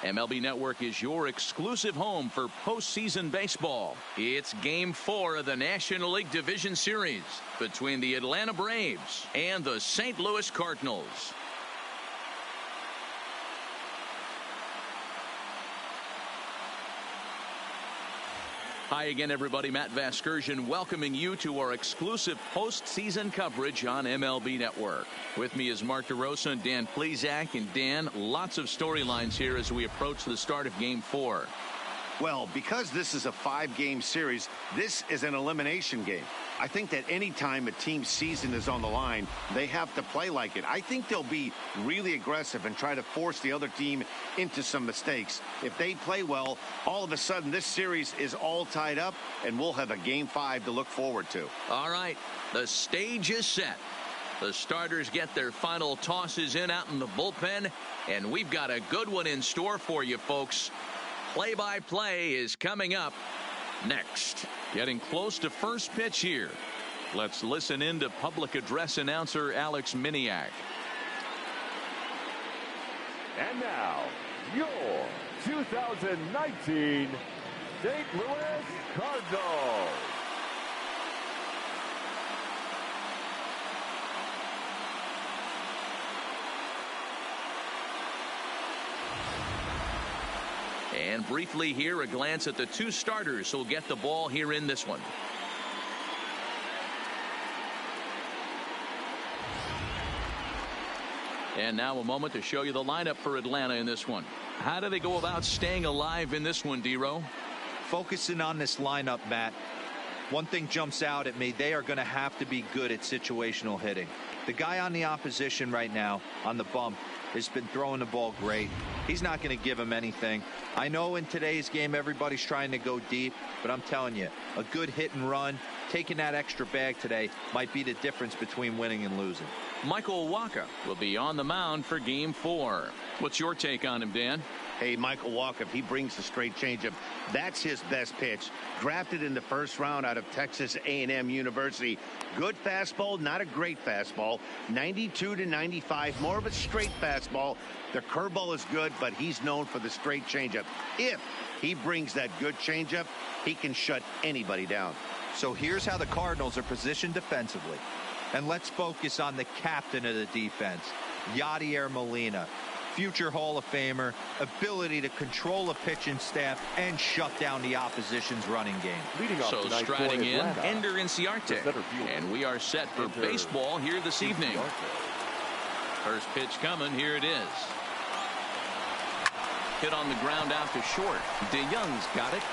MLB Network is your exclusive home for postseason baseball. It's Game 4 of the National League Division Series between the Atlanta Braves and the St. Louis Cardinals. Hi again, everybody. Matt Vasgersian welcoming you to our exclusive postseason coverage on MLB Network. With me is Mark DeRosa and Dan Plesac. And Dan, lots of storylines here as we approach the start of Game 4. Well, because this is a 5-game series, this is an elimination game. I think that any time a team's season is on the line, they have to play like it. I think they'll be really aggressive and try to force the other team into some mistakes. If they play well, all of a sudden this series is all tied up, and we'll have a Game 5 to look forward to. All right, the stage is set. The starters get their final tosses in out in the bullpen, and we've got a good one in store for you, folks. Play-by-play is coming up next. Getting close to first pitch here. Let's listen in to public address announcer Alex Miniak. And now, your 2019 St. Louis Cardinals. And briefly here, a glance at the two starters who'll get the ball here in this one. And now a moment to show you the lineup for Atlanta in this one. How do they go about staying alive in this one, D-Row? Focusing on this lineup, Matt. One thing jumps out at me. They are going to have to be good at situational hitting. The guy on the opposition right now on the bump has been throwing the ball great. He's not going to give him anything. I know in today's game everybody's trying to go deep, but I'm telling you, a good hit and run, taking that extra bag today might be the difference between winning and losing. Michael Wacha will be on the mound for Game 4. What's your take on him, Dan? Hey, Michael Wacha, if he brings the straight changeup, that's his best pitch. Drafted in the first round out of Texas A&M University. Good fastball, not a great fastball. 92 to 95, more of a straight fastball. The curveball is good, but he's known for the straight changeup. If he brings that good changeup, he can shut anybody down. So here's how the Cardinals are positioned defensively. And let's focus on the captain of the defense, Yadier Molina. Future Hall of Famer, ability to control a pitching staff and shut down the opposition's running game. So striding in, Ender Inciarte. And we are set for baseball here this evening. First pitch coming, here it is. Hit on the ground out to short. DeYoung's got it.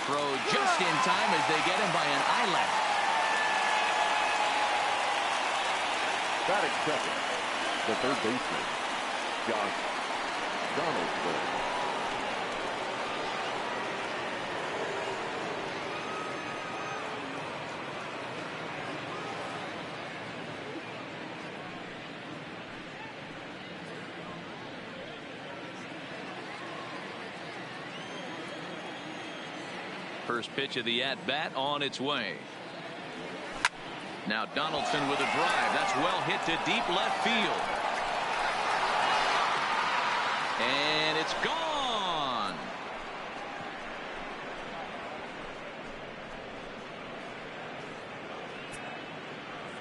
Throw just in time as they get him by an eyelash. Batting second, the third baseman, Josh Donaldson. First pitch of the at-bat on its way. Now Donaldson with a drive. That's well hit to deep left field. And it's gone.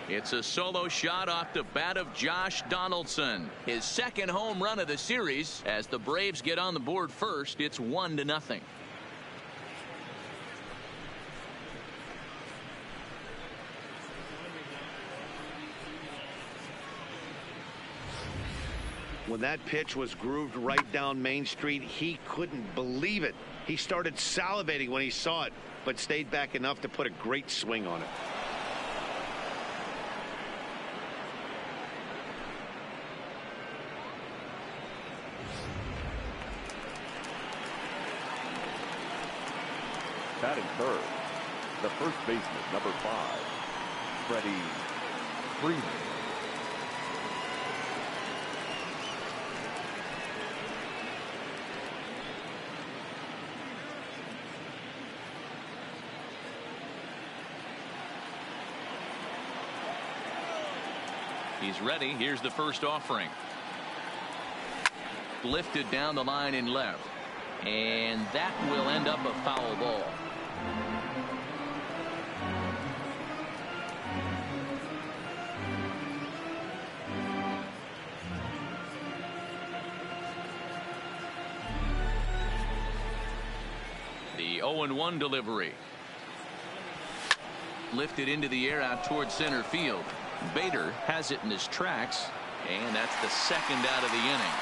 It's a solo shot off the bat of Josh Donaldson. His second home run of the series. As the Braves get on the board first, it's 1-0. When that pitch was grooved right down Main Street, he couldn't believe it. He started salivating when he saw it, but stayed back enough to put a great swing on it. Batting third, the first baseman, number 5, Freddie Freeman. He's ready. Here's the first offering. lifted down the line in left, and that will end up a foul ball. The 0-1 delivery. Lifted into the air out towards center field. Bader has it in his tracks, and that's the second out of the inning.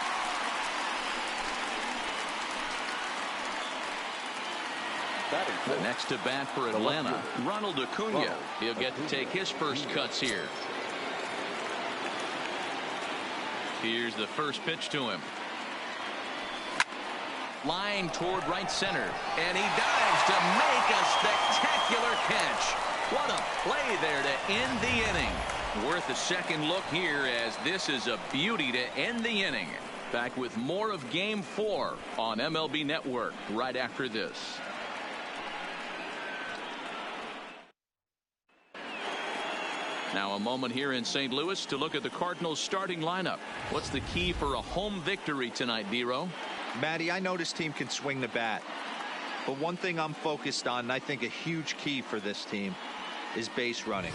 The next to bat for Atlanta, Ronald Acuna. He'll get to take his first cuts here. Here's the first pitch to him. Line toward right center, and he dives to make a spectacular catch. What a play there to end the inning. Worth a second look here, as this is a beauty to end the inning. Back with more of Game 4 on MLB Network right after this. Now a moment here in St. Louis to look at the Cardinals starting lineup. What's the key for a home victory tonight, D-Row? Matty, I know this team can swing the bat, but one thing I'm focused on, and I think a huge key for this team, is base running.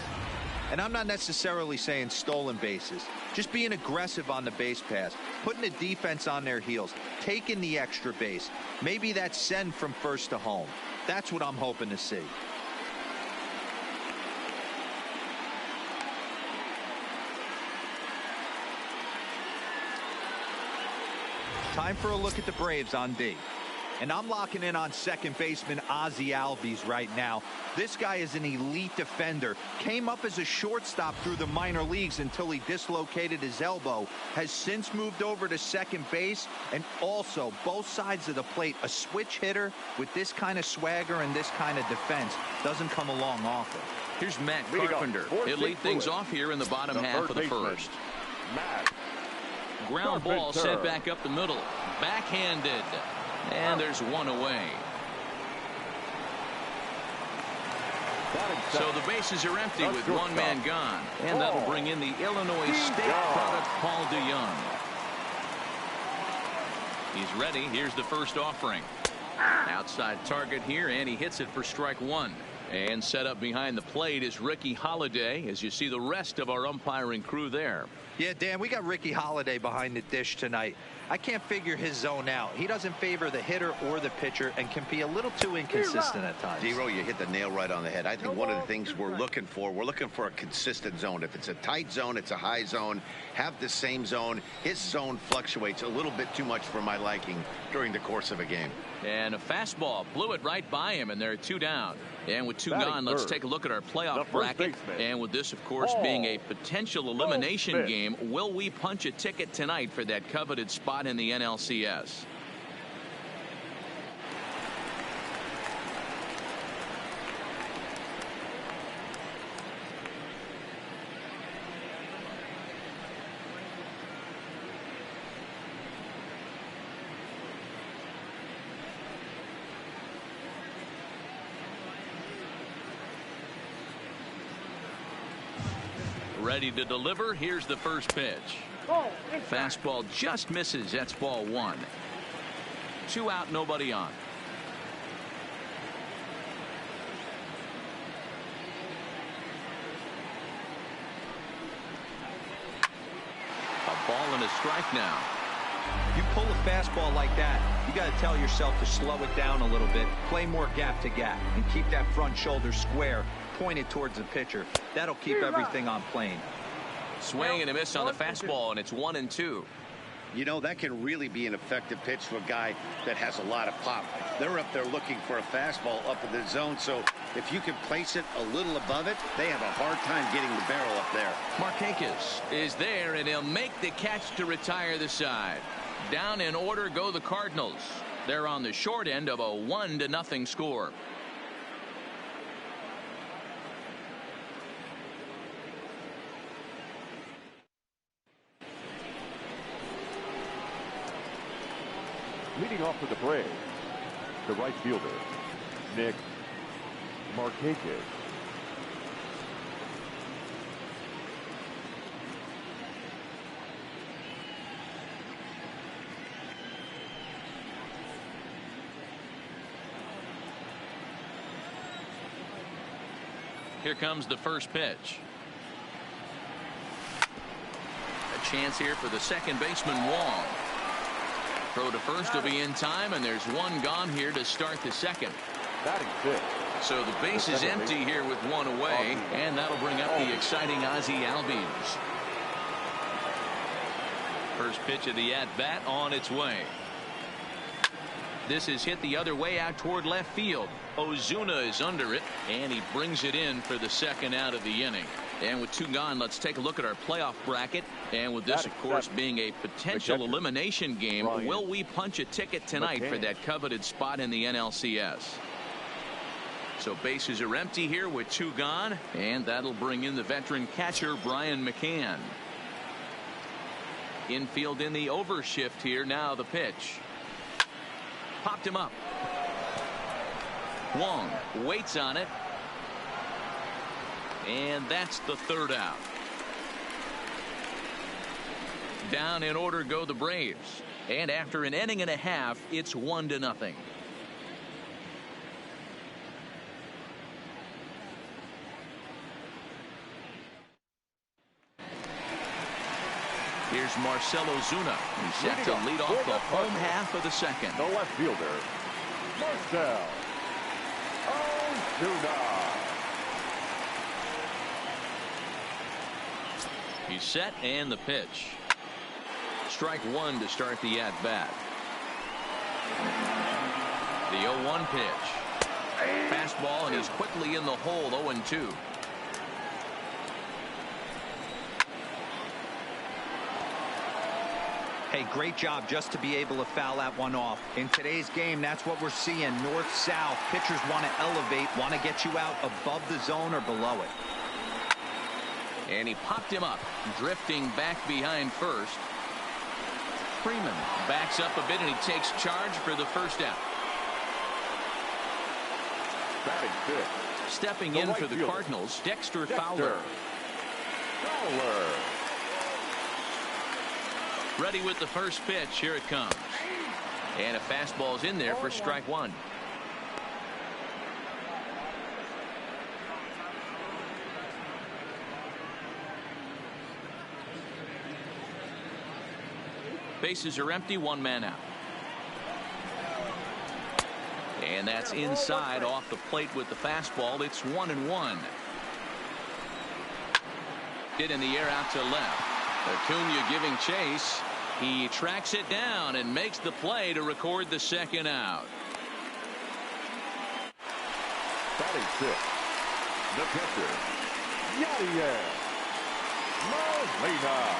And I'm not necessarily saying stolen bases, just being aggressive on the base pass, putting the defense on their heels, taking the extra base. Maybe that's send from first to home. That's what I'm hoping to see. Time for a look at the Braves on D. And I'm locking in on second baseman Ozzie Albies right now. This guy is an elite defender. Came up as a shortstop through the minor leagues until he dislocated his elbow. Has since moved over to second base, and also both sides of the plate. A switch hitter with this kind of swagger and this kind of defense doesn't come along often. Here's Matt Carpenter. He'll lead things off here in the bottom half of the first. Ground ball sent back up the middle. Backhanded. And there's one away. So the bases are empty with one man gone. And that'll bring in the Illinois State product, Paul DeYoung. He's ready. Here's the first offering. Outside target here, and he hits it for strike one. And set up behind the plate is Ricky Holiday, as you see the rest of our umpiring crew there. Yeah, Dan, we got Ricky Holiday behind the dish tonight. I can't figure his zone out. He doesn't favor the hitter or the pitcher and can be a little too inconsistent at times. D-Row, you hit the nail right on the head. I think one of the things we're looking for a consistent zone. If it's a tight zone, it's a high zone. Have the same zone. His zone fluctuates a little bit too much for my liking during the course of a game. And a fastball blew it right by him, and there are two down. And with two gone, let's take a look at our playoff bracket. And with this, of course, being a potential elimination game, will we punch a ticket tonight for that coveted spot in the NLCS? Ready to deliver. Here's the first pitch. Fastball just misses. That's ball one. 2 out, nobody on. A ball and a strike now. You pull a fastball like that, you got to tell yourself to slow it down a little bit, play more gap to gap, and keep that front shoulder square, pointed towards the pitcher. That'll keep everything on plane. Swing and a miss on the fastball, and it's 1-2. You know, that can really be an effective pitch for a guy that has a lot of pop. They're up there looking for a fastball up in the zone, so if you can place it a little above it, they have a hard time getting the barrel up there. Markakis is there, and he'll make the catch to retire the side. Down in order go the Cardinals. They're on the short end of a 1-0 score. Leading off for the Braves, the right fielder, Nick Markakis. Here comes the first pitch. A chance here for the second baseman, Wong. Throw to first will be in time, and there's one gone here to start the second. Batting fifth. So the base is empty here with one away, and that'll bring up the exciting Ozzie Albies. First pitch of the at-bat on its way. This is hit the other way out toward left field. Ozuna is under it, and he brings it in for the second out of the inning. And with two gone, let's take a look at our playoff bracket. And with this, of course, being a potential elimination game, will we punch a ticket tonight for that coveted spot in the NLCS? So bases are empty here with two gone, and that'll bring in the veteran catcher, Brian McCann. Infield in the overshift here. Now the pitch. Popped him up. Wong waits on it. And that's the third out. Down in order go the Braves. And after an inning and a half, it's 1-0. Here's Marcell Ozuna, who's set to lead off the home half of the second. The left fielder, Marcell Ozuna. He's set, and the pitch. Strike one to start the at-bat. The 0-1 pitch. Fastball, and he's quickly in the hole. 0-2. Hey, great job just to be able to foul that one off. In today's game, that's what we're seeing. North-south. Pitchers want to elevate, want to get you out above the zone or below it. And he popped him up, drifting back behind first. Freeman backs up a bit, and he takes charge for the first out. Batting fifth. Stepping in for the Cardinals, Dexter Fowler. Ready with the first pitch. Here it comes. And a fastball's in there for strike one. Bases are empty, one man out. And that's inside off the plate with the fastball. It's 1-1. Hit in the air out to left. Acuna giving chase. He tracks it down and makes the play to record the second out. Batting sixth. The pitcher, Yadier Molina.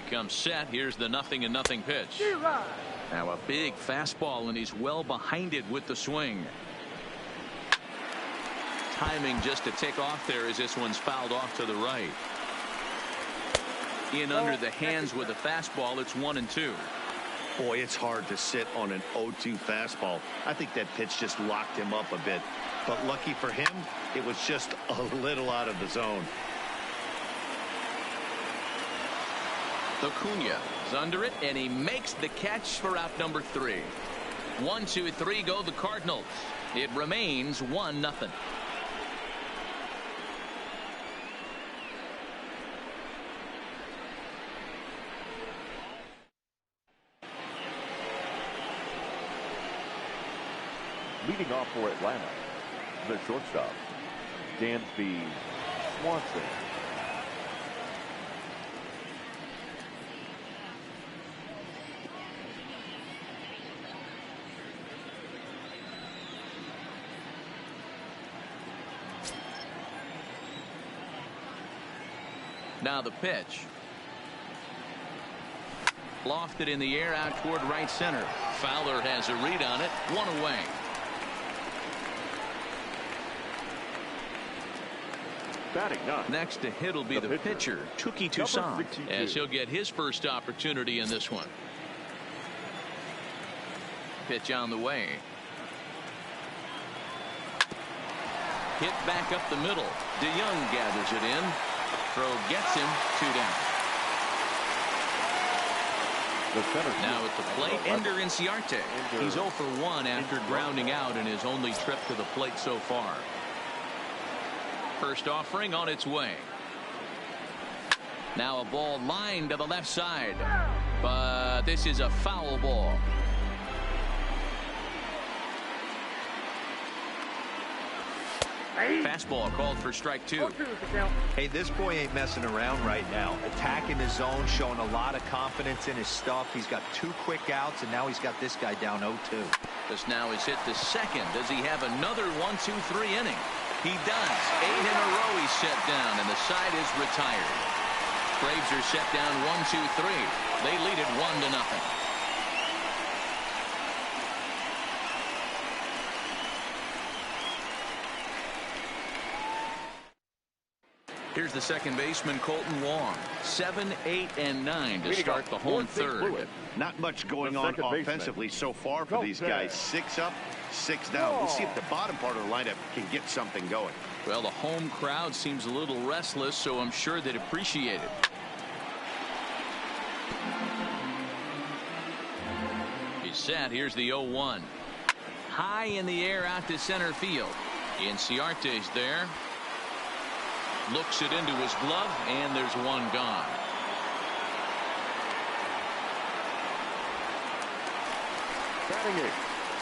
Comes set. Here's the 0-0 pitch. Now a big fastball, and he's well behind it with the swing. Timing just to tick off there as this one's fouled off to the right. In under the hands with a fastball. It's 1-2. Boy, it's hard to sit on an 0-2 fastball. I think that pitch just locked him up a bit. But lucky for him, it was just a little out of the zone. Acuna is under it, and he makes the catch for out number 3. 1, 2, 3 go the Cardinals. It remains 1-0. Leading off for Atlanta, the shortstop, Dansby Swanson. Now the pitch. Lofted in the air out toward right center. Fowler has a read on it. One away. Batting ninth. Next to hit will be the pitcher, Touki Toussaint, as he'll get his first opportunity in this one. Pitch on the way. Hit back up the middle. DeYoung gathers it in. Throw gets him. 2 down. Now at the plate, Ender Inciarte. He's 0 for 1 after grounding out in his only trip to the plate so far. First offering on its way. Now a ball lined to the left side. But this is a foul ball. Fastball called for strike 2. Hey, this boy ain't messing around right now. Attacking his zone, showing a lot of confidence in his stuff. He's got 2 quick outs, and now he's got this guy down 0-2. This now is hit to second. Does he have another 1-2-3 inning? He does. 8 in a row he's set down, and the side is retired. Braves are set down 1-2-3. They lead it 1-0. Here's the second baseman, Colton Wong. 7, 8, and 9 to start the home third. Not much going on offensively so far for these guys. 6 up, 6 down. We'll see if the bottom part of the lineup can get something going. Well, the home crowd seems a little restless, so I'm sure they'd appreciate it. He's set. Here's the 0-1. High in the air out to center field. Inciarte's there. Looks it into his glove, and there's one gone.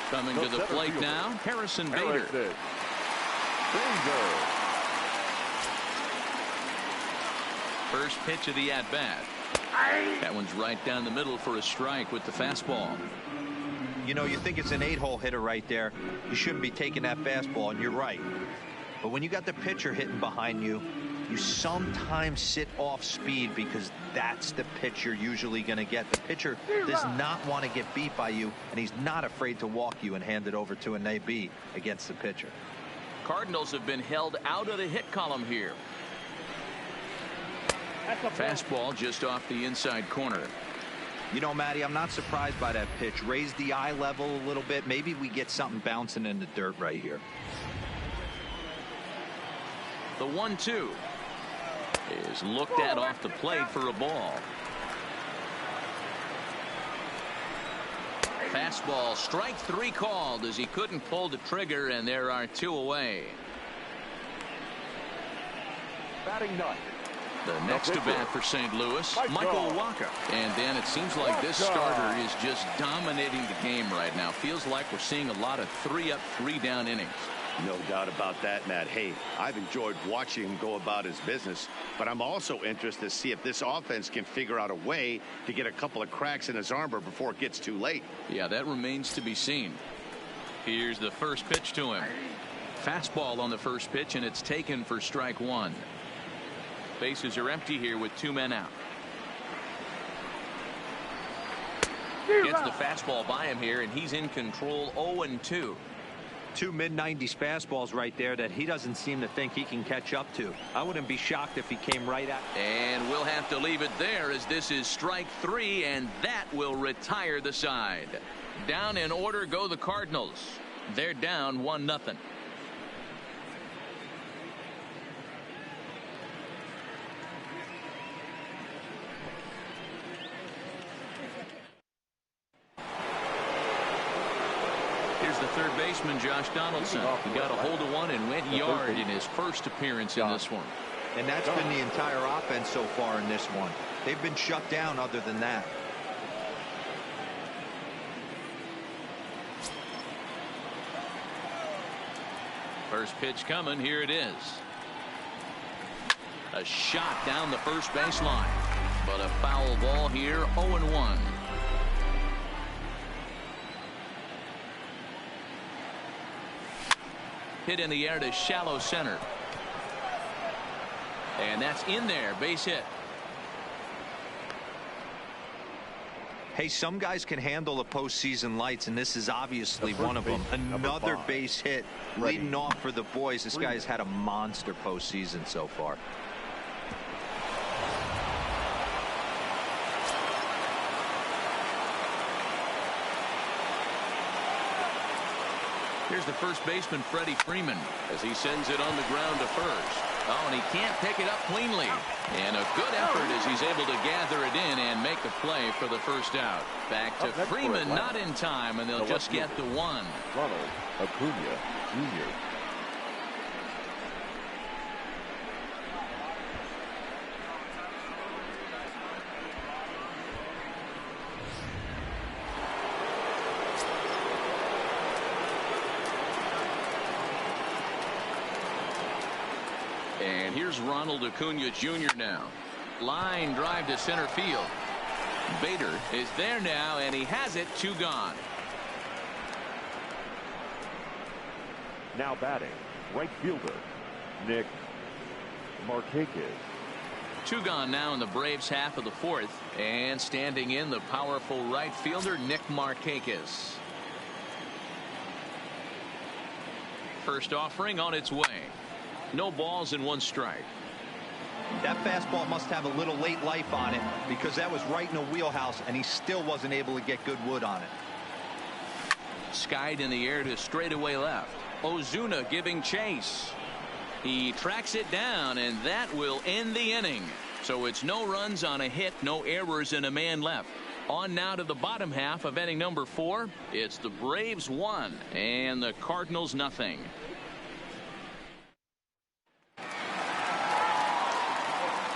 Coming to the plate now, Harrison Bader. First pitch of the at-bat. That one's right down the middle for a strike with the fastball. You know, you think it's an 8-hole hitter right there. You shouldn't be taking that fastball, and you're right. But when you got the pitcher hitting behind you, you sometimes sit off speed because that's the pitch you're usually going to get. The pitcher does not want to get beat by you, and he's not afraid to walk you and hand it over to an AB against the pitcher. Cardinals have been held out of the hit column here. Fastball just off the inside corner. You know, Matty, I'm not surprised by that pitch. Raise the eye level a little bit. Maybe we get something bouncing in the dirt right here. The 1-2 is looked at off the plate for a ball. Fastball, strike 3 called as he couldn't pull the trigger, and there are 2 away. Batting 9. The next to bat for St. Louis, Michael Wacha. And then it seems like this starter is just dominating the game right now. Feels like we're seeing a lot of 3-up, 3-down innings. No doubt about that, Matt. Hey, I've enjoyed watching him go about his business, but I'm also interested to see if this offense can figure out a way to get a couple of cracks in his armor before it gets too late. Yeah, that remains to be seen. Here's the first pitch to him. Fastball on the first pitch, and it's taken for strike 1. Bases are empty here with 2 men out. Gets the fastball by him here, and he's in control. 0-2. 2 mid-90s fastballs right there that he doesn't seem to think he can catch up to. I wouldn't be shocked if he came right at. And we'll have to leave it there as this is strike 3, and that will retire the side. Down in order go the Cardinals. They're down 1-0. Here's the third baseman, Josh Donaldson. He got a hold of one and went yard in his first appearance in this one. And that's been the entire offense so far in this one. They've been shut down other than that. First pitch coming. Here it is. A shot down the first baseline. But a foul ball here. 0-1. Hit in the air to shallow center. And that's in there. Base hit. Hey, some guys can handle the postseason lights, and this is obviously one of them. Another base hit leading off for the boys. This guy's had a monster postseason so far. Here's the first baseman, Freddie Freeman, as he sends it on the ground to first. Oh, and he can't pick it up cleanly. And a good effort as he's able to gather it in and make the play for the first out. Back to Freeman, not in time, and they'll just get the one. Ronald Acuna Jr. And here's Ronald Acuna Jr. now. Line drive to center field. Bader is there now, and he has it. 2 gone. Now batting, right fielder, Nick Markakis. 2 gone now in the Braves half of the 4th. And standing in, the powerful right fielder, Nick Markakis. First offering on its way. No balls and 1 strike. That fastball must have a little late life on it, because that was right in the wheelhouse, and he still wasn't able to get good wood on it. Skied in the air to straightaway left. Ozuna giving chase. He tracks it down, and that will end the inning. So it's no runs on a hit, no errors, and a man left. On now to the bottom half of inning number 4. It's the Braves 1 and the Cardinals nothing.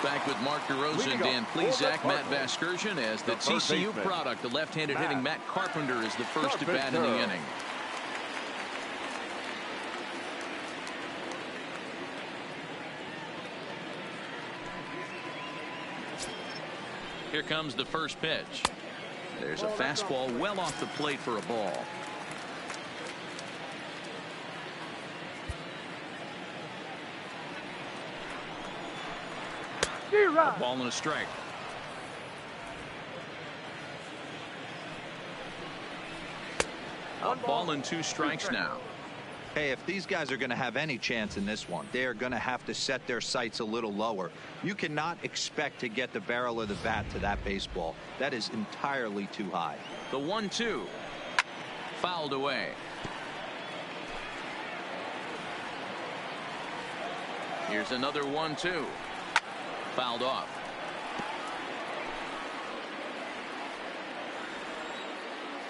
Back with Mark DeRosa, Dan Plesac, Matt Vasgersian as the TCU product. The left-handed hitting Matt Carpenter is the first to bat in the inning. Here comes the first pitch. There's a fastball well off the plate for a ball. A ball and a strike. A ball and 2 strikes now. Hey, if these guys are going to have any chance in this one, they are going to have to set their sights a little lower. You cannot expect to get the barrel of the bat to that baseball. That is entirely too high. The 1-2 fouled away. Here's another 1-2 fouled off.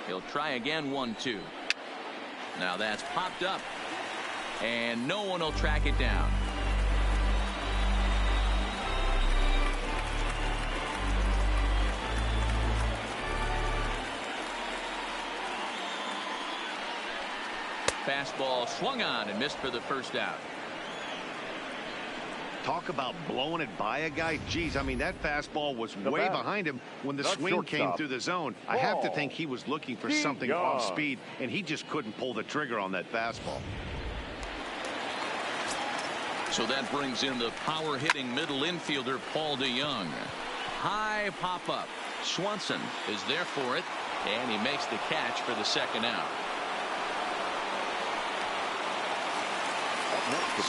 He'll try again. 1-2. Now that's popped up, and no one will track it down. Fastball swung on and missed for the first out. Talk about blowing it by a guy. Geez, I mean, that fastball was way behind him when the swing came through the zone. I have to think he was looking for something off speed, and he just couldn't pull the trigger on that fastball. So that brings in the power-hitting middle infielder, Paul DeJong. High pop-up. Swanson is there for it, and he makes the catch for the second out.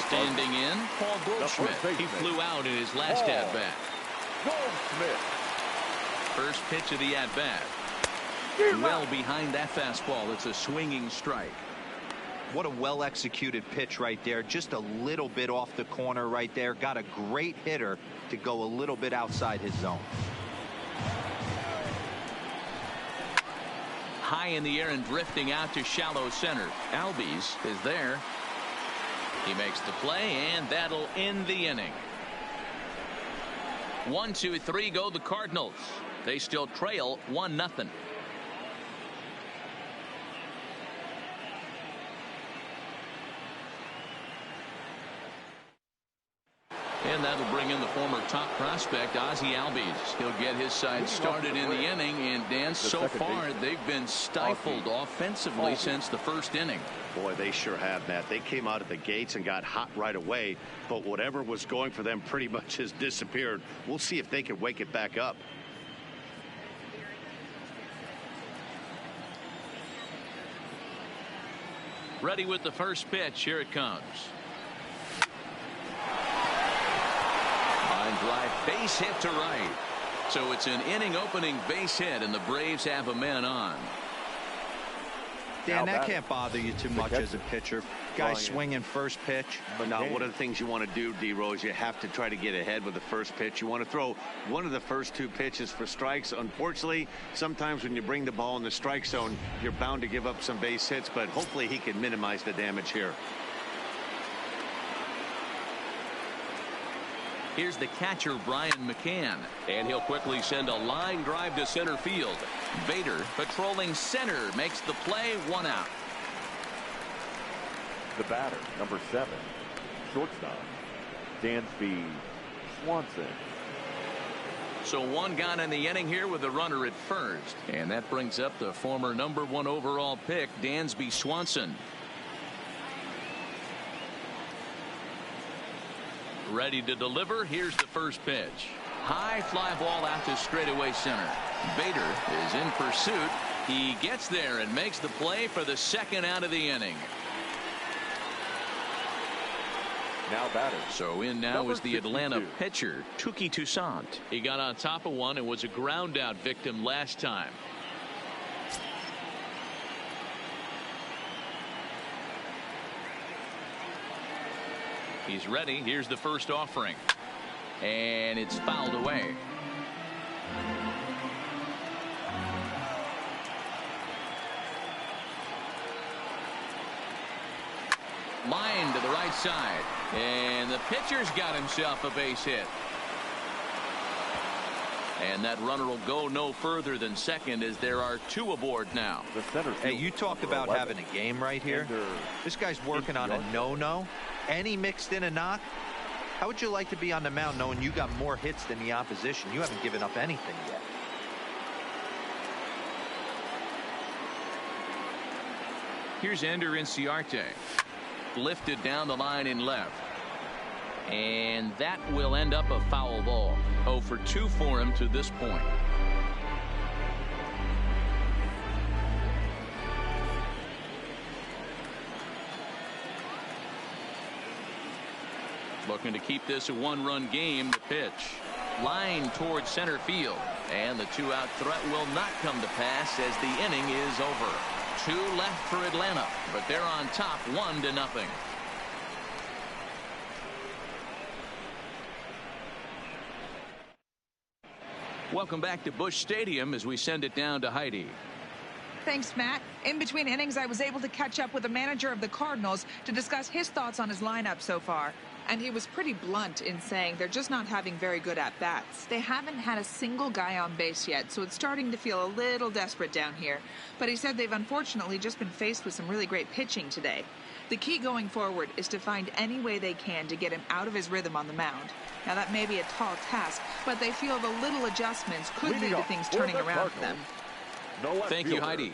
Standing in, Paul Goldschmidt. He flew out in his last at-bat. First pitch of the at-bat. Well behind that fastball. It's a swinging strike. What a well-executed pitch right there. Just a little bit off the corner right there. Got a great hitter to go a little bit outside his zone. High in the air and drifting out to shallow center. Albies is there. He makes the play, and that'll end the inning. 1, 2, 3 go the Cardinals. They still trail 1-0. And that'll bring in the former top prospect, Ozzie Albies. He'll get his side started in the inning, and Dan, so far they've been stifled offensively since the first inning. Boy, they sure have, Matt. They came out of the gates and got hot right away, but whatever was going for them pretty much has disappeared. We'll see if they can wake it back up. Ready with the first pitch. Here it comes. Line drive, base hit to right. So it's an inning opening base hit, and the Braves have a man on. Dan, that can't bother you too much as a pitcher. Guy swinging first pitch. But now, one of the things you want to do, D-Rose, you have to try to get ahead with the first pitch. You want to throw one of the first two pitches for strikes. Unfortunately, sometimes when you bring the ball in the strike zone, you're bound to give up some base hits, but hopefully he can minimize the damage here. Here's the catcher, Brian McCann, and he'll quickly send a line drive to center field. Bader patrolling center makes the play, 1 out. The batter, number 7, shortstop, Dansby Swanson. So 1 gone in the inning here with a runner at first. And that brings up the former #1 overall pick, Dansby Swanson. Ready to deliver. Here's the first pitch. High fly ball out to straightaway center. Bader is in pursuit. He gets there and makes the play for the 2nd out of the inning. Now batter. So in now number is the Atlanta 62. pitcher, Touki Toussaint. He got on top of one and was a ground out victim last time. He's ready. Here's the first offering. And it's fouled away. Line to the right side. And the pitcher's got himself a base hit. And that runner will go no further than second as there are 2 aboard now. The center Hey, field, you talk number about 11. having a game right here. This guy's working on a no-no, and he mixed in a knock. How would you like to be on the mound knowing you got more hits than the opposition? You haven't given up anything yet. Here's Ender Inciarte. Lifted down the line in left. And that will end up a foul ball. 0 for 2 for him to this point. Looking to keep this a 1-run game. The pitch. Line towards center field. And the 2-out threat will not come to pass as the inning is over. 2 left for Atlanta, but they're on top 1-0. Welcome back to Busch Stadium as we send it down to Heidi. Thanks, Matt. In between innings, I was able to catch up with the manager of the Cardinals to discuss his thoughts on his lineup so far. And he was pretty blunt in saying they're just not having very good at-bats. They haven't had a single guy on base yet, so it's starting to feel a little desperate down here. But he said they've unfortunately just been faced with some really great pitching today. The key going forward is to find any way they can to get him out of his rhythm on the mound. Now, that may be a tall task, but they feel the little adjustments could lead to things turning around for them. Thank you, Heidi.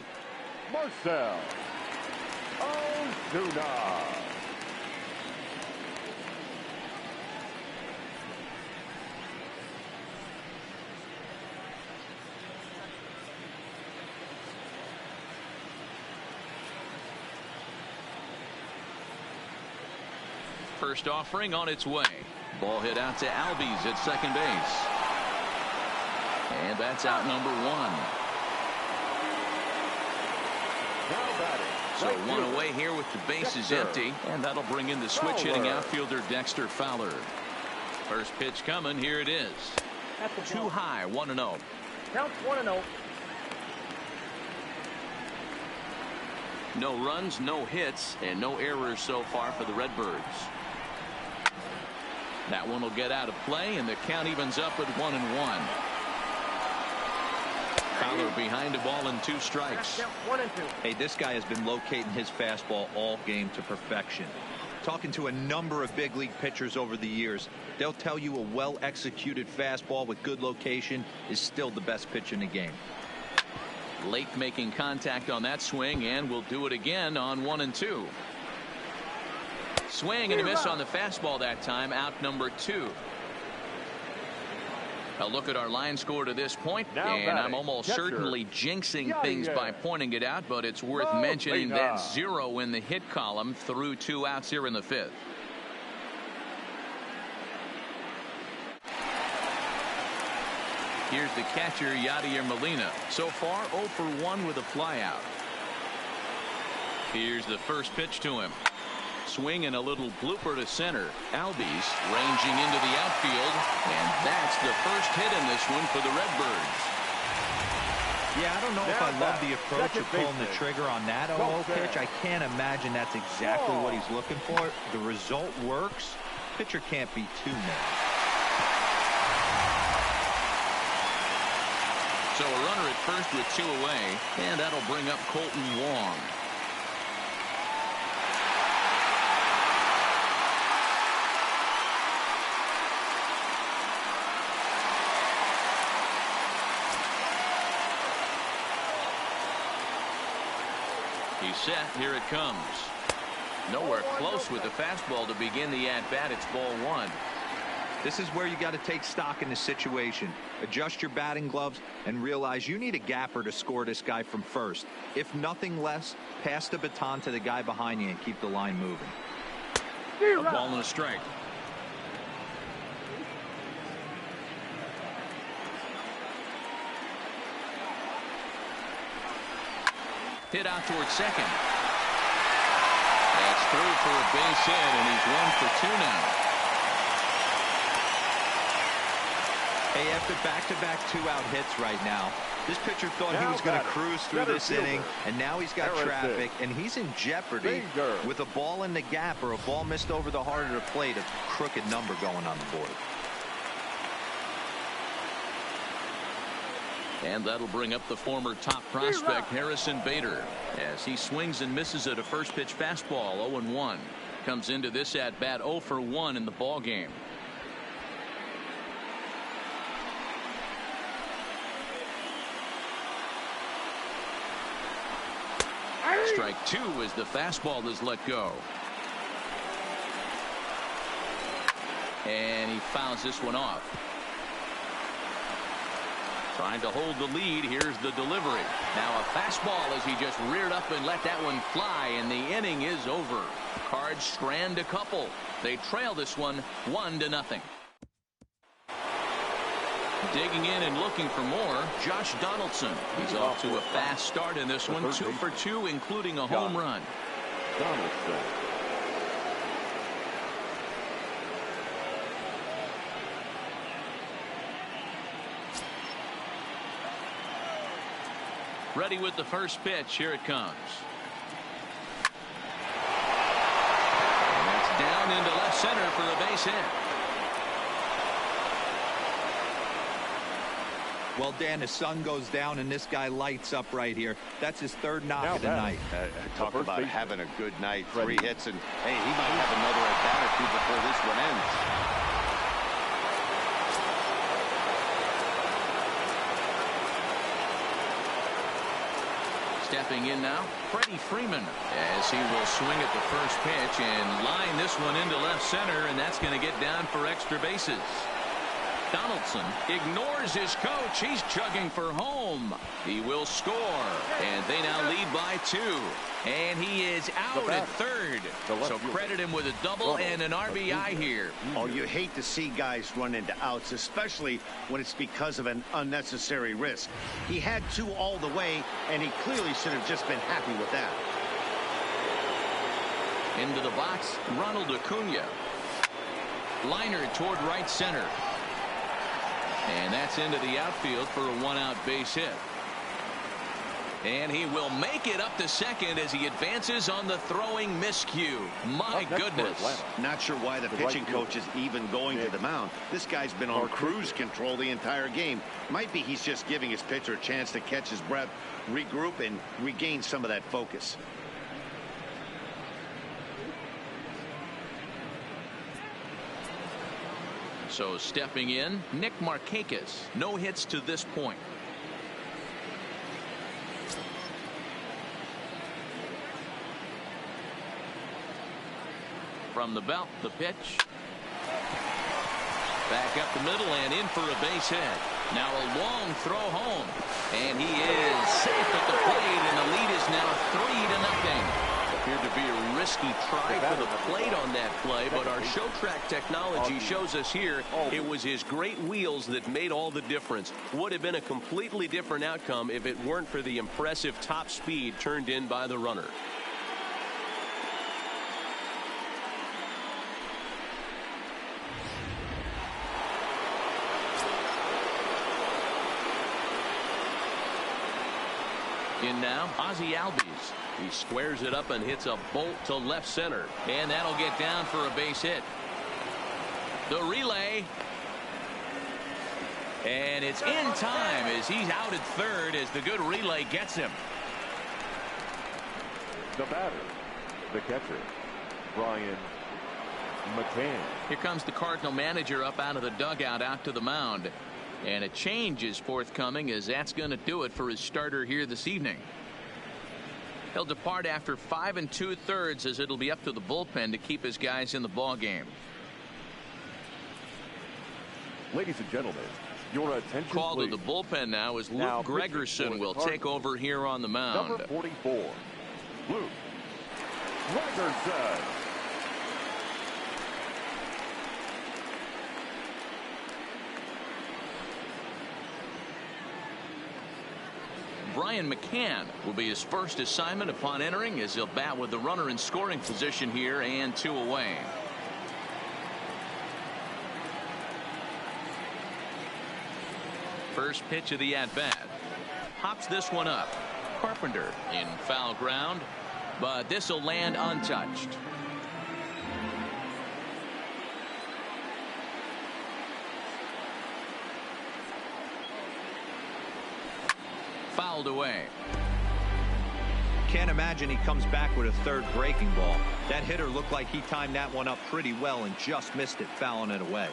Marcell Ozuna. First offering on its way. Ball hit out to Albies at second base. And that's out number 1. So 1 away here with the bases empty. And that'll bring in the switch hitting outfielder Dexter Fowler. First pitch coming. Here it is. Too high. 1-0. Count 1-0. No runs, no hits, and no errors so far for the Redbirds. That one will get out of play, and the count evens up at 1-1. Fowler behind a ball and 2 strikes. 1 and 2. Hey, this guy has been locating his fastball all game to perfection. Talking to a number of big league pitchers over the years, they'll tell you a well-executed fastball with good location is still the best pitch in the game. Late making contact on that swing, and will do it again on 1 and 2. Swing and a miss on the fastball that time. Out number 2. A look at our line score to this point, and I'm almost certainly jinxing things by pointing it out, but it's worth mentioning that 0 in the hit column through 2 outs here in the 5th. Here's the catcher, Yadier Molina. So far 0 for 1 with a flyout. Here's the first pitch to him. Swing and a little blooper to center. Albies ranging into the outfield, and that's the first hit in this one for the Redbirds. Yeah, I don't know if I love the approach of pulling the trigger on that 0-0 pitch. I can't imagine that's exactly what he's looking for. The result works. Pitcher can't be too mad. So a runner at first with 2 away, and that'll bring up Colton Wong. He's set. Here it comes. Nowhere close with the fastball to begin the at-bat. It's ball 1. This is where you got to take stock in the situation. Adjust your batting gloves and realize you need a gapper to score this guy from first. If nothing less, pass the baton to the guy behind you and keep the line moving. A ball and a strike. Hit out towards second. That's through for a base hit, and he's 1 for 2 now. Hey, after back-to-back 2-out hits right now, this pitcher thought he was going to cruise through this inning, and now he's got traffic, and he's in jeopardy with a ball in the gap or a ball missed over the heart of the plate, a crooked number going on the board. And that'll bring up the former top prospect Harrison Bader as he swings and misses at a first pitch fastball. 0-1. Comes into this at bat 0 for 1 in the ball game. Strike 2 as the fastball is let go. And he fouls this one off. Trying to hold the lead. Here's the delivery. Now a fastball as he just reared up and let that one fly, and the inning is over. Cards strand a couple. They trail this one 1-0. Digging in and looking for more, Josh Donaldson. He's off to a fast start in this one. 2 for 2, including a home run. Donaldson. Ready with the first pitch. Here it comes. And that's down into left center for a base hit. Well, Dan, the sun goes down and this guy lights up right here. That's his third knock of the night. Talk about having a good night. 3 hits, and hey, he might have another at bat or 2 before this one ends. Stepping in now, Freddie Freeman, as he will swing at the first pitch and line this one into left center, and that's going to get down for extra bases. Donaldson ignores his coach. He's chugging for home. He will score, and they now lead by 2. And he is out at third. So credit him with a double and an RBI here. Oh, you hate to see guys run into outs, especially when it's because of an unnecessary risk. He had 2 all the way, and he clearly should have just been happy with that. Into the box, Ronald Acuna. Liner toward right center. And that's into the outfield for a 1-out base hit. And he will make it up to second as he advances on the throwing miscue. My goodness. Not sure why the pitching coach is even going to the mound. This guy's been on cruise control the entire game. Might be he's just giving his pitcher a chance to catch his breath, regroup, and regain some of that focus. So stepping in, Nick Markakis. No hits to this point. From the belt, the pitch. Back up the middle and in for a base hit. Now a long throw home. And he is safe at the plate, and the lead is now 3-0. Appeared to be a risky try for the plate on that play, but our show track technology shows us here it was his great wheels that made all the difference. Would have been a completely different outcome if it weren't for the impressive top speed turned in by the runner. In now, Ozzie Albies. He squares it up and hits a bolt to left center. And that'll get down for a base hit. The relay. And it's in time as he's out at third as the good relay gets him. The batter, the catcher, Brian McCann. Here comes the Cardinal manager up out of the dugout out to the mound. And a change is forthcoming as that's going to do it for his starter here this evening. He'll depart after 5 2/3 as it'll be up to the bullpen to keep his guys in the ball game. Ladies and gentlemen, your attention Call please. to the bullpen now as Now Luke Gregerson will take over here on the mound. Number 44, Luke Gregerson. Brian McCann will be his first assignment upon entering as he'll bat with the runner in scoring position here and 2 away. First pitch of the at-bat. Hops this one up. Carpenter in foul ground, but this will land untouched. Fouled away. Can't imagine he comes back with a third breaking ball. That hitter looked like he timed that one up pretty well and just missed it, fouling it away.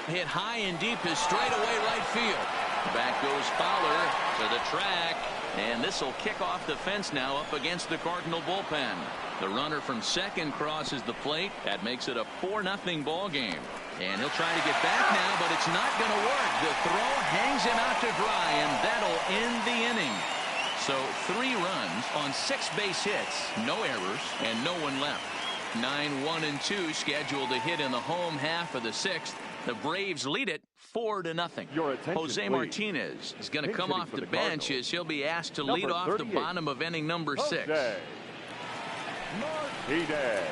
Hit high and deep is straight away right field. Back goes Fowler to the track, and this will kick off the fence now up against the Cardinal bullpen. The runner from second crosses the plate. That makes it a 4-0 ball game. And he'll try to get back now, but it's not going to work. The throw hangs him out to dry, and that'll end the inning. So 3 runs on 6 base hits, no errors, and no one left. 9-1-2 scheduled to hit in the home half of the 6th. The Braves lead it 4-0. Your attention, Jose please. Martinez is going to come off the bench Cardinals. as he'll be asked to Number lead off the 38. bottom of inning number 6. Jose Martinez.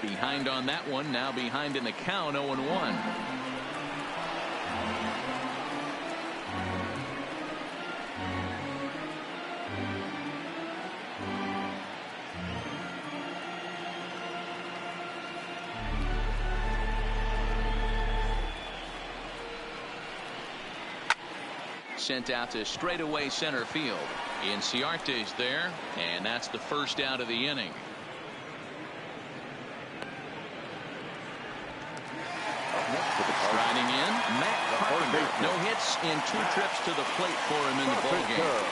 Behind on that one, now behind in the count, 0-1. Sent out to straightaway center field. Inciarte's there, and that's the first out of the inning. Riding in, Matt Carpenter. No hits in 2 trips to the plate for him in the ballgame.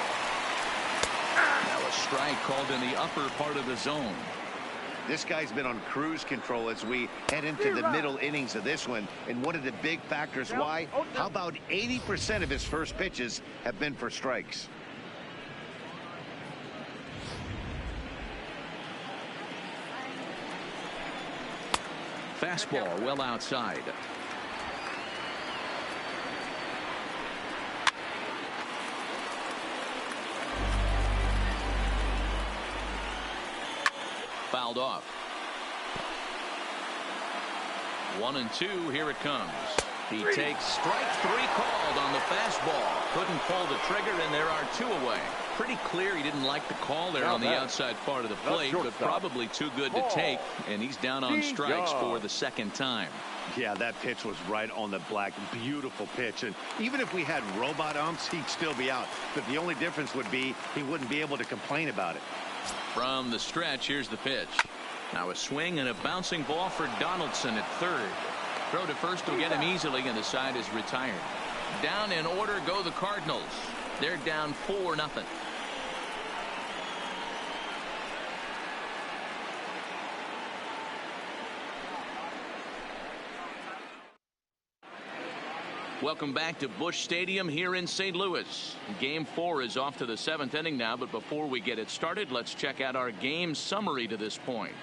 Now a strike called in the upper part of the zone. This guy's been on cruise control as we head into the middle innings of this one. And one of the big factors why, how about 80% of his first pitches have been for strikes? Fastball well outside. Fouled off. 1-2. Here it comes. He takes strike 3 called on the fastball. Couldn't pull the trigger, and there are 2 away. Pretty clear he didn't like the call there on the outside part of the plate, but probably too good to take, and he's down on strikes for the 2nd time. Yeah, that pitch was right on the black. Beautiful pitch. And even if we had robot umps, he'd still be out. But the only difference would be he wouldn't be able to complain about it. From the stretch, here's the pitch. Now a swing and a bouncing ball for Donaldson at third. Throw to first will get him easily, and the side is retired. Down in order go the Cardinals. They're down 4-0. Welcome back to Busch Stadium here in St. Louis. Game 4 is off to the 7th inning now, but before we get it started, let's check out our game summary to this point.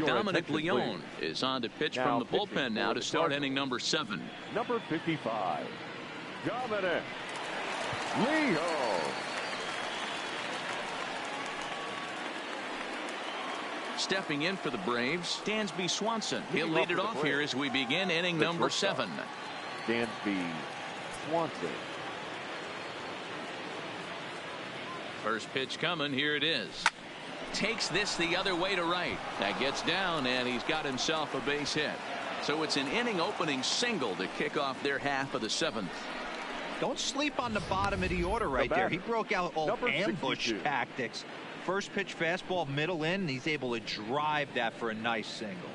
Dominic Leone is on to pitch from the bullpen now to start inning number 7. Number 55, Dominic Leone. Stepping in for the Braves, Dansby Swanson. He'll lead it off here as we begin inning number 7. Dansby Swanson. First pitch coming. Here it is. Takes this the other way to right. That gets down, and he's got himself a base hit. So it's an inning opening single to kick off their half of the 7th. Don't sleep on the bottom of the order right there. He broke out all ambush tactics. First pitch fastball, middle in, and he's able to drive that for a nice single.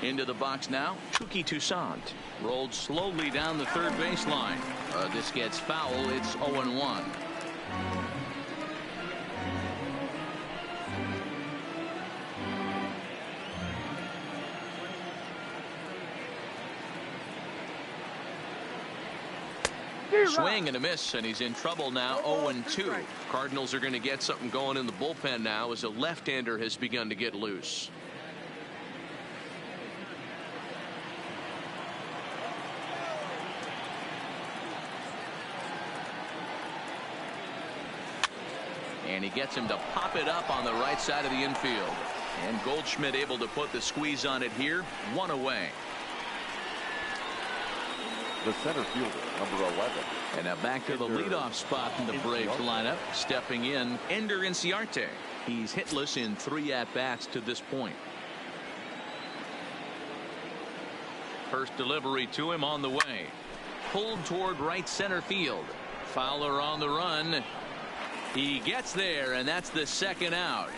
Into the box now, Touki Toussaint. Rolled slowly down the third baseline. This gets foul. It's 0-1. Swing and a miss, and he's in trouble now. 0-2. Cardinals are going to get something going in the bullpen now as a left-hander has begun to get loose. And he gets him to pop it up on the right side of the infield. And Goldschmidt able to put the squeeze on it here. 1 away. The center fielder, number 11. And now back to the leadoff spot in the Braves lineup. Stepping in, Ender Inciarte. He's hitless in 3 at-bats to this point. First delivery to him on the way. Pulled toward right center field. Fowler on the run. He gets there, and that's the second out.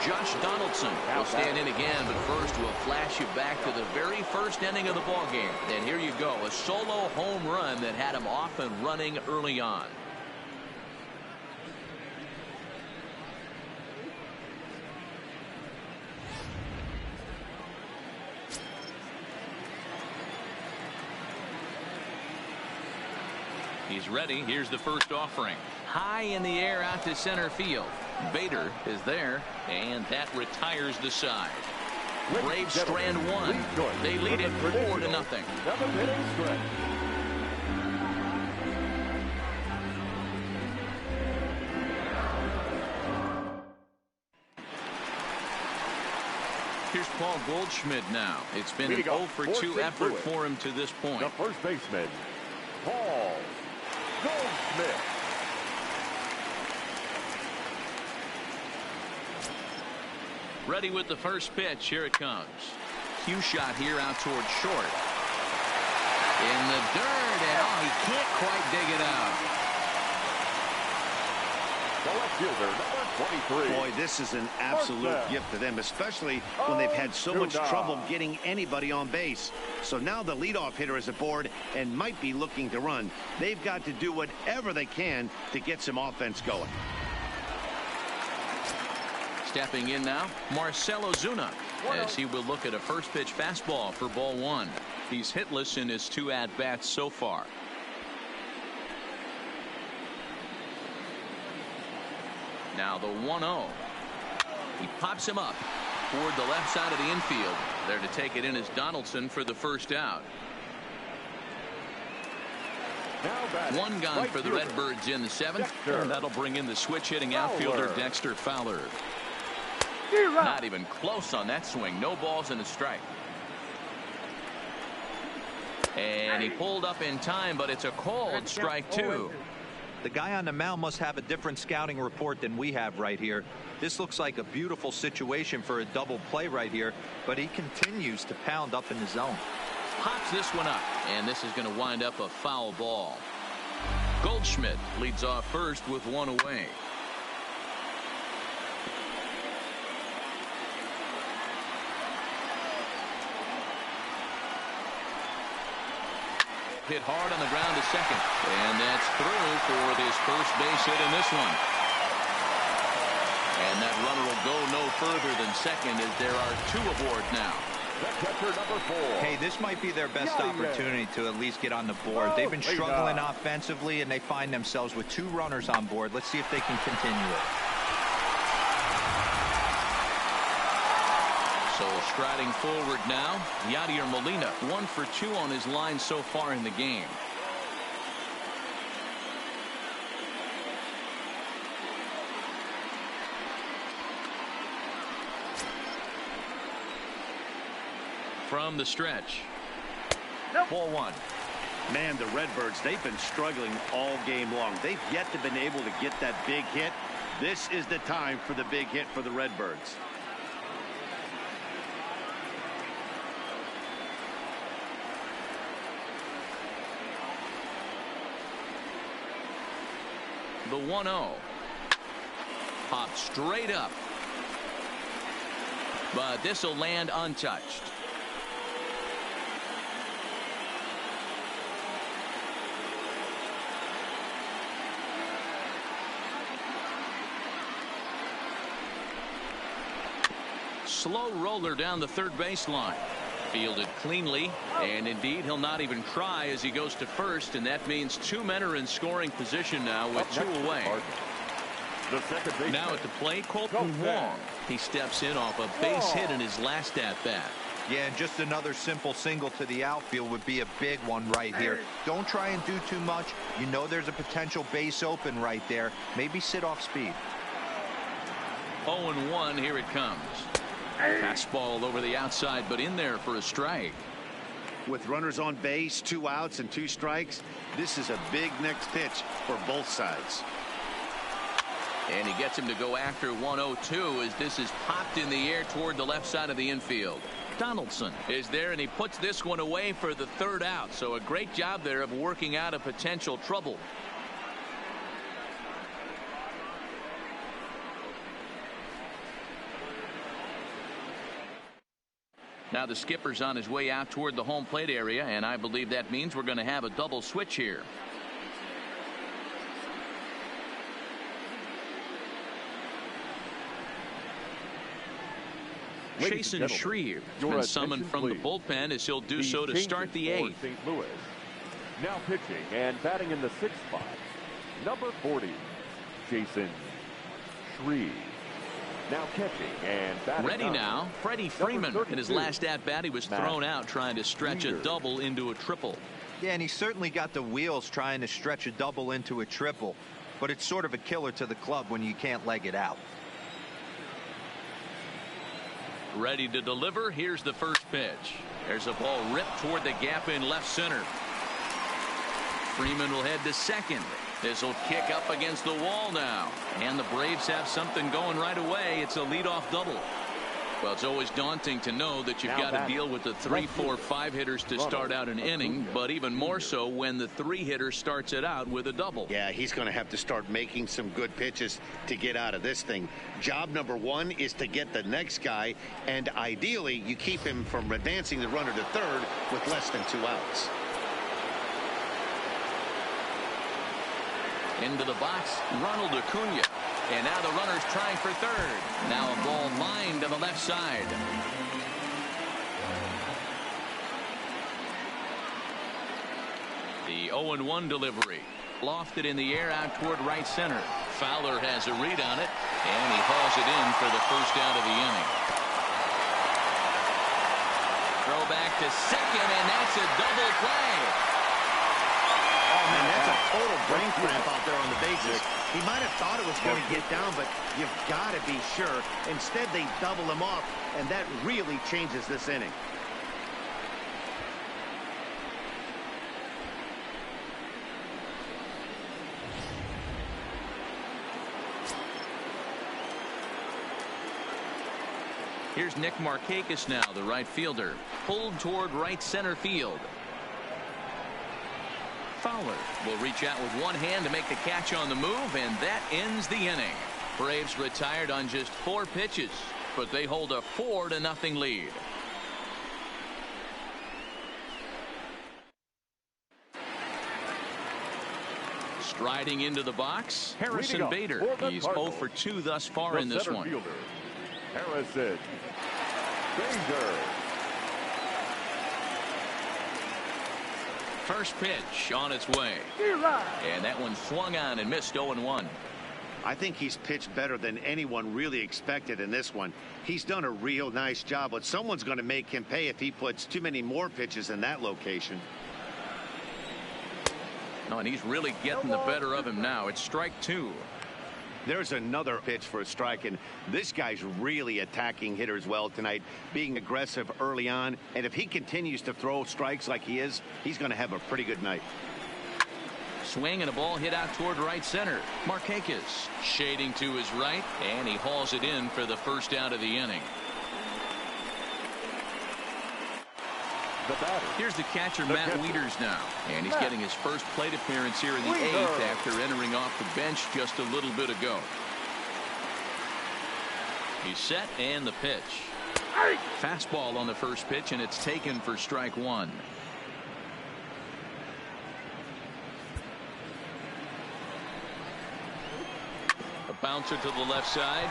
Josh Donaldson will stand in again, but first we'll flash you back to the very first inning of the ballgame. And here you go, a solo home run that had him off and running early on. He's ready. Here's the first offering. High in the air out to center field. Bader is there, and that retires the side. Braves strand 1. They lead it 4-0. Here's Paul Goldschmidt now. It's been an 0-for-2 effort for him to this point. The first baseman, Paul Goldschmidt. Ready with the first pitch. Here it comes. Cue shot here out towards short. In the dirt, and he can't quite dig it out. The left fielder, number 23. Boy, this is an absolute gift to them, especially when they've had so much trouble getting anybody on base. So now the leadoff hitter is aboard and might be looking to run. They've got to do whatever they can to get some offense going. Stepping in now, Marcell Ozuna, as he will look at a first pitch fastball for ball 1. He's hitless in his 2 at-bats so far. Now the 1-0. He pops him up toward the left side of the infield. There to take it in is Donaldson for the first out. One gone for the Redbirds in the 7th. And that'll bring in the switch hitting outfielder Dexter Fowler. Not even close on that swing. No balls and a strike. And he pulled up in time, but it's a called strike 2. The guy on the mound must have a different scouting report than we have right here. This looks like a beautiful situation for a double play right here, but he continues to pound up in the zone. Pops this one up, and this is going to wind up a foul ball. Goldschmidt leads off first with 1 away. Hit hard on the ground to second, and that's through for his first base hit in this one. And that runner will go no further than second as there are 2 aboard now. Catcher number 4. Hey, this might be their best opportunity to at least get on the board. They've been struggling offensively, and they find themselves with 2 runners on board. Let's see if they can continue it. So Striding forward now, Yadier Molina, 1 for 2 on his line so far in the game. From the stretch. Ball 1. Man, the Redbirds, they've been struggling all game long. They've yet to been able to get that big hit. This is the time for the big hit for the Redbirds. The 1-0. Popped straight up. But this will land untouched. Slow roller down the third baseline. Fielded cleanly, and indeed he'll not even try as he goes to first, and that means 2 men are in scoring position now with 2 away. Now at the plate, Colton Wong. He steps in off a base hit in his last at-bat. Yeah, and just another simple single to the outfield would be a big one right here. Don't try and do too much. You know there's a potential base open right there. Maybe sit off speed. 0-1, here it comes. Fastball over the outside, but in there for a strike. With runners on base, 2 outs and 2 strikes, this is a big next pitch for both sides. And he gets him to go after 1-0-2 as this is popped in the air toward the left side of the infield. Donaldson is there, and he puts this one away for the 3rd out. So a great job there of working out a potential trouble. Now the skipper's on his way out toward the home plate area, and I believe that means we're going to have a double switch here. Jason Shreve has been summoned from the bullpen as he'll do so to start the 8th. St. Louis. Now pitching and batting in the 6th spot, number 40, Jason Shreve. Now catching and batting. Ready now, Freddie Freeman. In his last at-bat, he was thrown out trying to stretch a double into a triple. Yeah, and he certainly got the wheels trying to stretch a double into a triple. But it's sort of a killer to the club when you can't leg it out. Ready to deliver. Here's the first pitch. There's a ball ripped toward the gap in left center. Freeman will head to second. This will kick up against the wall now. And the Braves have something going right away. It's a leadoff double. Well, it's always daunting to know that you've got to deal with the 3, 4, 5 hitters to start out an inning, but even more so when the 3 hitter starts it out with a double. Yeah, he's going to have to start making some good pitches to get out of this thing. Job number 1 is to get the next guy, and ideally you keep him from advancing the runner to third with less than 2 outs. Into the box, Ronald Acuna. And now the runner's trying for third. Now a ball lined to the left side. The 0-1 delivery. Lofted in the air out toward right center. Fowler has a read on it, and he hauls it in for the first out of the inning. Throw back to second, and that's a double play. Oh, man, that's a total brain cramp out there on the bases. He might have thought it was going to get down, but you've got to be sure. Instead, they double him off, and that really changes this inning. Here's Nick Markakis now, the right fielder, pulled toward right center field. Fowler will reach out with one hand to make the catch on the move, and that ends the inning. Braves retired on just 4 pitches, but they hold a 4-0 lead. Striding into the box, Harrison Bader. He's 0 for 2 thus far in this one. Fielder, Harrison Bader. First pitch on its way. And that one swung on and missed. 0-1. I think he's pitched better than anyone really expected in this one. He's done a real nice job, but someone's going to make him pay if he puts too many more pitches in that location. Oh, and he's really getting the better of him now. It's strike 2. There's another pitch for a strike, and this guy's really attacking hitters well tonight, being aggressive early on. And if he continues to throw strikes like he is, he's going to have a pretty good night. Swing and a ball hit out toward right center. Markakis shading to his right, and he hauls it in for the first out of the inning. The batter. Here's the catcher, Matt Wieters now, and he's getting his first plate appearance here in the 8th after entering off the bench just a little bit ago. He's set, and the pitch. Fastball on the first pitch, and it's taken for strike 1. A bouncer to the left side.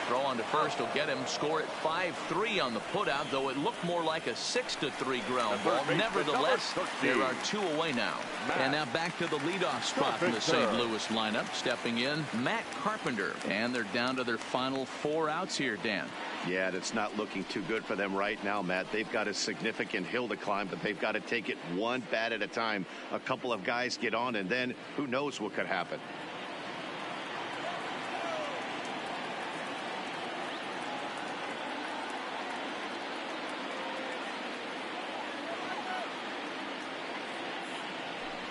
Throw on to first will get him. Score at 5-3 on the putout, though it looked more like a 6-3 ground ball. Nevertheless, there are 2 away now. And now back to the leadoff spot in the St. Louis lineup. Stepping in, Matt Carpenter. And they're down to their final 4 outs here, Dan. Yeah, that's not looking too good for them right now, Matt. They've got a significant hill to climb, but they've got to take it one bat at a time. A couple of guys get on, and then who knows what could happen.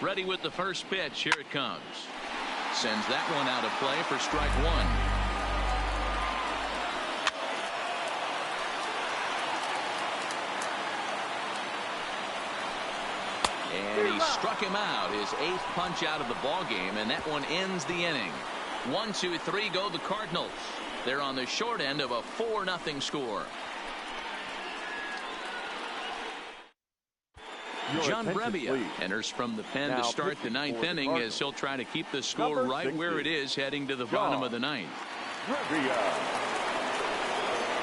Ready with the first pitch. Here it comes. Sends that one out of play for strike 1. And he struck him out, his 8th punch out of the ball game, and that one ends the inning. 1, 2, 3 go the Cardinals. They're on the short end of a 4-0 score. John Brebbia enters from the pen to start the 9th inning as he'll try to keep the score right where it is heading to the bottom of the 9th.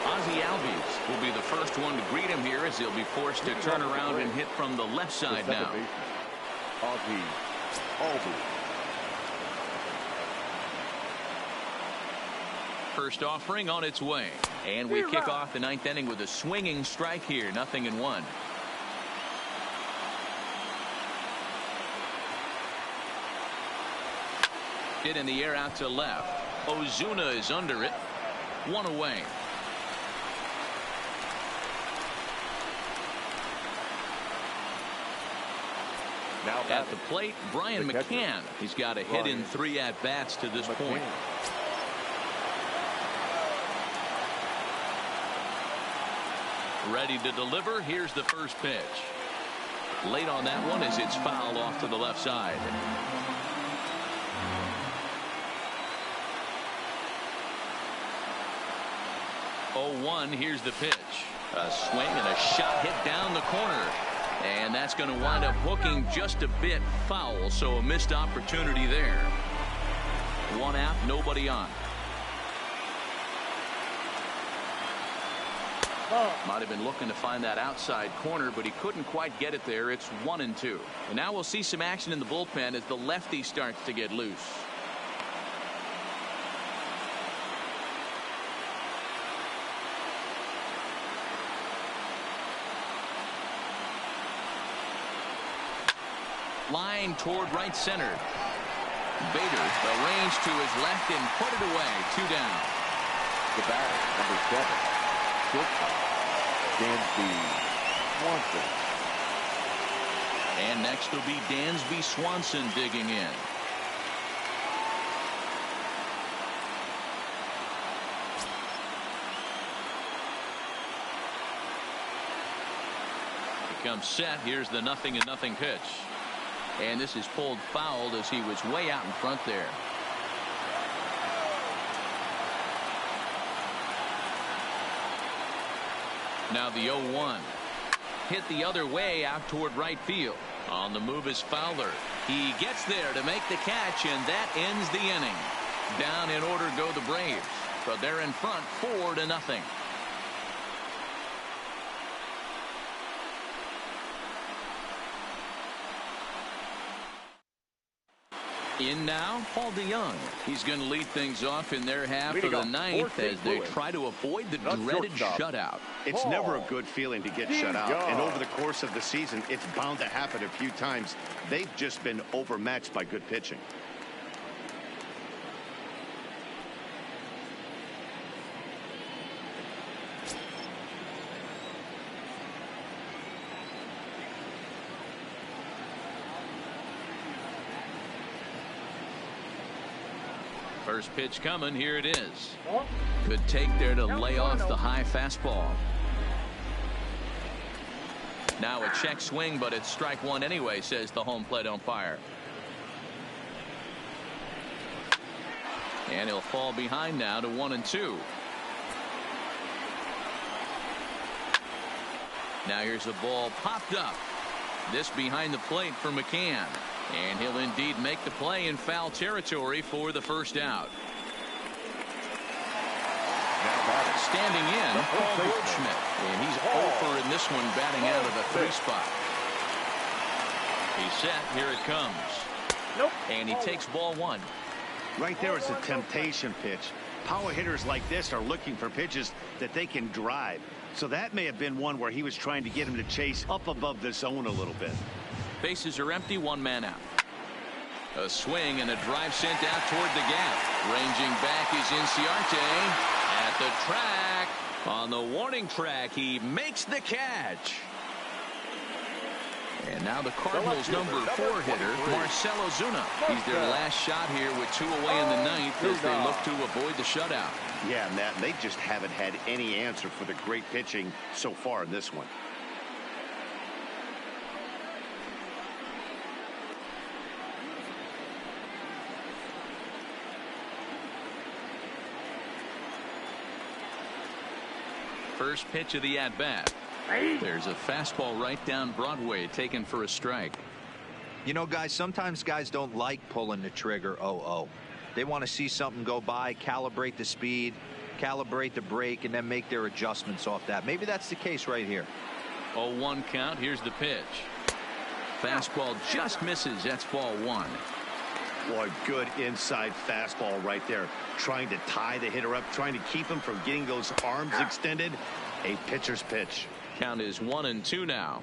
Ozzie Albies will be the first one to greet him here as he'll be forced to turn around and hit from the left side now. Ozzie Albies. First offering on its way, and we kick off the 9th inning with a swinging strike here. 0-1. Hit in the air out to left. Ozuna is under it. 1 away. Now at the plate, Brian McCann. He's got a hit in 3 at-bats to this point. Ready to deliver. Here's the first pitch. Late on that one as it's fouled off to the left side. 0-1. Here's the pitch. A swing and a shot hit down the corner. And that's going to wind up hooking just a bit foul. So a missed opportunity there. 1 out, nobody on. Might have been looking to find that outside corner, but he couldn't quite get it there. It's 1-2. And now we'll see some action in the bullpen as the lefty starts to get loose. Line toward right center. Bader arranged to his left and put it away. 2 down. The batter, number 7. Shortstop, Dansby Swanson. And next will be Dansby Swanson digging in. He comes set. Here's the 0-0 pitch. And this is pulled fouled as he was way out in front there. Now the 0-1. Hit the other way out toward right field. On the move is Fowler. He gets there to make the catch, and that ends the inning. Down in order go the Braves, but they're in front 4-0. In now, Paul DeYoung. He's going to lead things off in their half Leading of the off, ninth as they try to avoid the dreaded shutout. It's never a good feeling to get shut out. And over the course of the season, it's bound to happen a few times. They've just been overmatched by good pitching. First pitch coming. Here it is. Good take there to lay off the high fastball. Now a check swing, but it's strike one anyway, says the home plate umpire. And he'll fall behind now to 1-2. Now here's a ball popped up. This behind the plate for McCann. And he'll indeed make the play in foul territory for the first out. Standing in, Paul Goldschmidt. And he's over in this one, batting out of the 3 spot. He's set. Here it comes. And he takes ball 1. Right there is a temptation pitch. Power hitters like this are looking for pitches that they can drive. So that may have been one where he was trying to get him to chase up above the zone a little bit. Bases are empty, 1 man out. A swing and a drive sent out toward the gap. Ranging back is Inciarte at the track. On the warning track, he makes the catch. And now the Cardinals' number 4 hitter, Marcell Ozuna. He's their last shot here with 2 away in the ninth as they look to avoid the shutout. Yeah, Matt, they just haven't had any answer for the great pitching so far in this one. First pitch of the at-bat. There's a fastball right down Broadway taken for a strike. You know, guys, sometimes guys don't like pulling the trigger 0-0. They want to see something go by, calibrate the speed, calibrate the brake, and then make their adjustments off that. Maybe that's the case right here. 0-1 count. Here's the pitch. Fastball just misses. That's ball 1. Boy, good inside fastball right there. Trying to tie the hitter up, trying to keep him from getting those arms extended. A pitcher's pitch. Count is 1-2 now.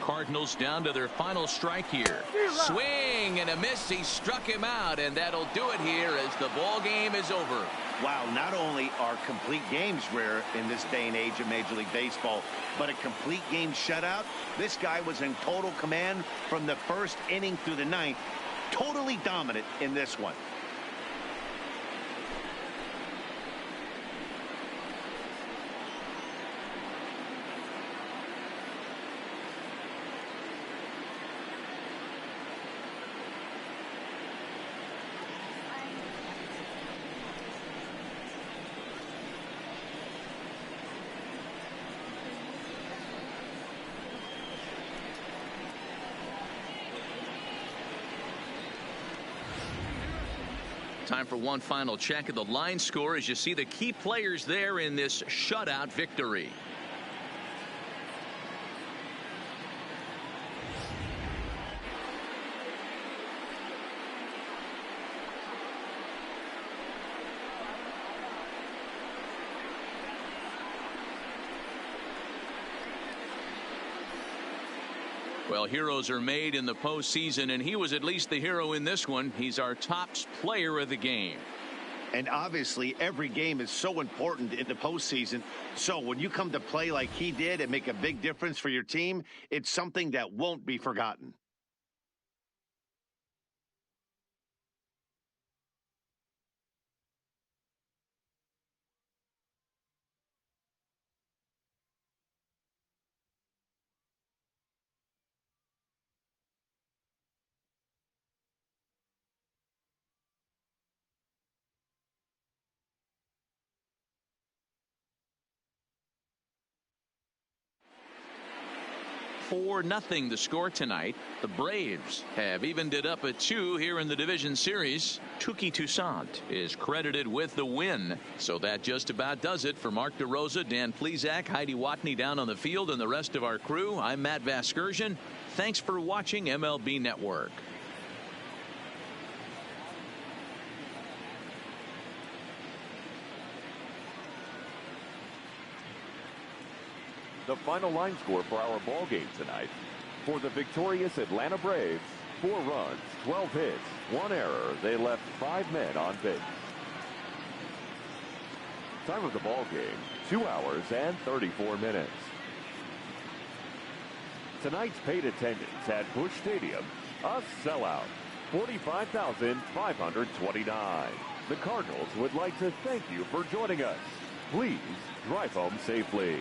Cardinals down to their final strike here. Swing and a miss. He struck him out, and that'll do it here as the ball game is over. Wow, not only are complete games rare in this day and age of Major League Baseball, but a complete game shutout. This guy was in total command from the first inning through the ninth. Totally dominant in this one. Time for one final check of the line score as you see the key players there in this shutout victory. Well, heroes are made in the postseason, and he was at least the hero in this one. He's our top player of the game. And obviously, every game is so important in the postseason. So when you come to play like he did and make a big difference for your team, it's something that won't be forgotten. 4-0 the score tonight. The Braves have evened it up at 2 here in the division series. Touki Toussaint is credited with the win. So that just about does it for Mark DeRosa, Dan Plesac, Heidi Watney down on the field, and the rest of our crew. I'm Matt Vasgersian. Thanks for watching MLB Network. The final line score for our ball game tonight. For the victorious Atlanta Braves, 4 runs, 12 hits, 1 error. They left 5 men on base. Time of the ball game, 2 hours and 34 minutes. Tonight's paid attendance at Busch Stadium, a sellout, 45,529. The Cardinals would like to thank you for joining us. Please drive home safely.